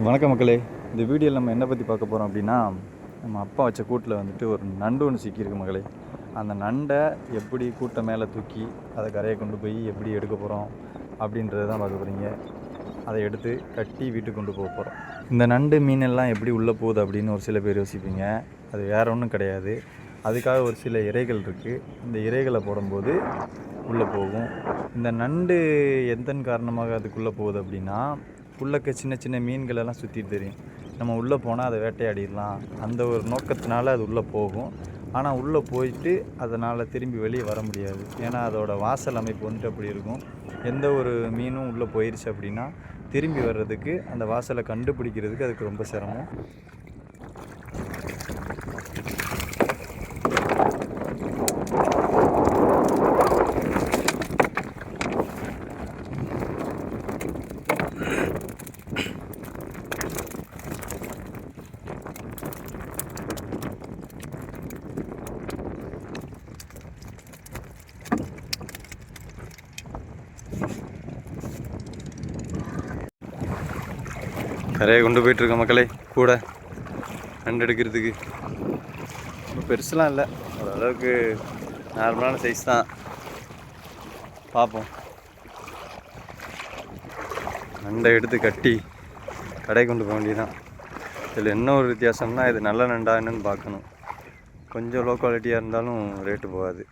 வணக்கம் மக்களே. இந்த வீடியோவில் நம்ம என்ன பற்றி பார்க்க போகிறோம் அப்படின்னா, நம்ம அப்பா வச்ச கூட்டில் வந்துட்டு ஒரு நண்டு ஒன்று சிக்கியிருக்கு மக்களே. அந்த நண்டை எப்படி கூட்டை மேலே தூக்கி அதை கரையை கொண்டு போய் எப்படி எடுக்க போகிறோம் அப்படின்றது தான் பார்க்க போகிறீங்க. அதை எடுத்து கட்டி வீட்டுக்கு கொண்டு போக போகிறோம். இந்த நண்டு மீனெல்லாம் எப்படி உள்ளே போகுது அப்படின்னு ஒரு சில பேர் யோசிப்பீங்க. அது வேறு ஒன்றும் கிடையாது. அதுக்காக ஒரு சில இறைகள் இருக்குது. இந்த இறைகளை போடும்போது உள்ளே போகும். இந்த நண்டு எந்தன் காரணமாக அதுக்குள்ளே போகுது அப்படின்னா, உள்ளக்க சின்ன சின்ன மீன்களெல்லாம் சுற்றிட்டு தெரியும். நம்ம உள்ளே போனால் அதை வேட்டையாடிடலாம், அந்த ஒரு நோக்கத்தினால அது உள்ளே போகும். ஆனால் உள்ளே போயிட்டு அதனால் திரும்பி வெளியே வர முடியாது. ஏன்னா அதோடய வாசல் அமைப்பு வந்துட்டு அப்படி இருக்கும். எந்த ஒரு மீனும் உள்ளே போயிடுச்சு அப்படின்னா திரும்பி வர்றதுக்கு, அந்த வாசலை கண்டுபிடிக்கிறதுக்கு அதுக்கு ரொம்ப சிரமம். கரையை கொண்டு போயிட்டுருக்க மக்களே. கூட நண்டு எடுக்கிறதுக்கு ரொம்ப பெருசுலாம் இல்லை, ஓரளவுக்கு நார்மலான சைஸ் தான். பார்ப்போம். நண்டை எடுத்து கட்டி கடை கொண்டு போக வேண்டியதான். இதில் என்ன ஒரு வித்தியாசம்னா, இது நல்ல நண்டா என்னன்னு பார்க்கணும். கொஞ்சம் லோ குவாலிட்டியாக இருந்தாலும் ரேட்டு போகாது.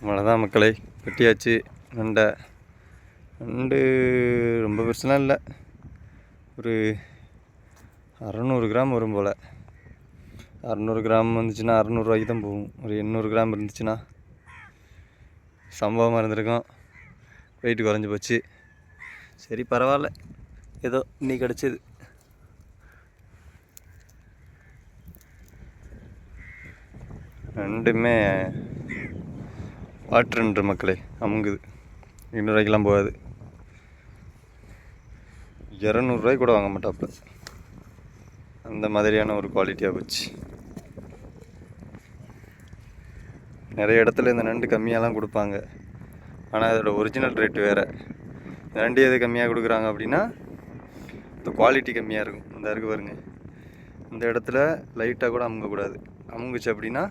அவ்வளோதான் மக்களை, வெட்டியாச்சு நண்டை. நண்டு ரொம்ப பெருசுலாம் இல்லை, ஒரு 600 கிராம் வரும் போல். 600 கிராம் வந்துச்சுன்னா 600 ரூபாய்க்கு தான் போகும். ஒரு 800 கிராம் இருந்துச்சுன்னா சம்பவமாக இருந்திருக்கும். வெயிட் குறைஞ்சி போச்சு. சரி பரவாயில்ல, ஏதோ இன்னைக்கு கிடச்சிது. ரெண்டுமே வாட்ருன்ற மக்களே, அமுங்குது. 200 ரூபாய்க்கெலாம் போகாது. 200 ரூபாய்க்கு கூட வாங்க மாட்டாப்புல. அந்த மாதிரியான ஒரு குவாலிட்டியாக போச்சு. நிறைய இடத்துல இந்த நண்டு கம்மியாலாம் கொடுப்பாங்க, ஆனால் அதோட ஒரிஜினல் ரேட்டு வேறு. நண்டு எது கம்மியாக கொடுக்குறாங்க அப்படின்னா, இந்த குவாலிட்டி கம்மியாக இருக்கும். இந்த இருக்கு பாருங்க, இந்த இடத்துல லைட்டாக கூட அமுங்கக்கூடாது. அமுங்குச்சு அப்படின்னா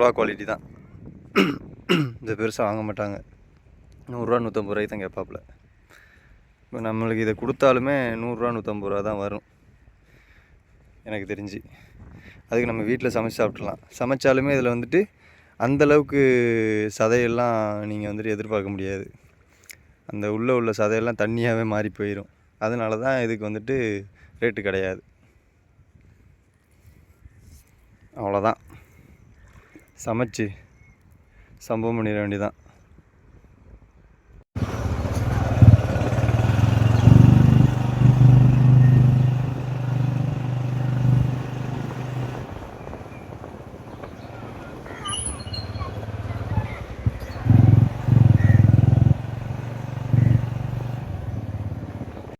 லோ குவாலிட்டி தான். இந்த பெருசாக வாங்க மாட்டாங்க. 100 ரூபா 150 ரூபாய்க்கு தான் கேட்பாப்புல. இப்போ நம்மளுக்கு இதை கொடுத்தாலுமே 100 ரூபா 150 ரூபா தான் வரும் எனக்கு தெரிஞ்சு. அதுக்கு நம்ம வீட்டில் சமைச்சு சாப்பிட்றலாம். சமைச்சாலுமே இதில் வந்துட்டு அந்தளவுக்கு சதையெல்லாம் நீங்கள் வந்துட்டு எதிர்பார்க்க முடியாது. அந்த உள்ள சதையெல்லாம் தண்ணியாகவே மாறி போயிடும். அதனால தான் இதுக்கு வந்துட்டு ரேட்டு கிடையாது. அவ்வளோதான், சமைச்சு சம்பவம் பண்ணிட வேண்டியதான்.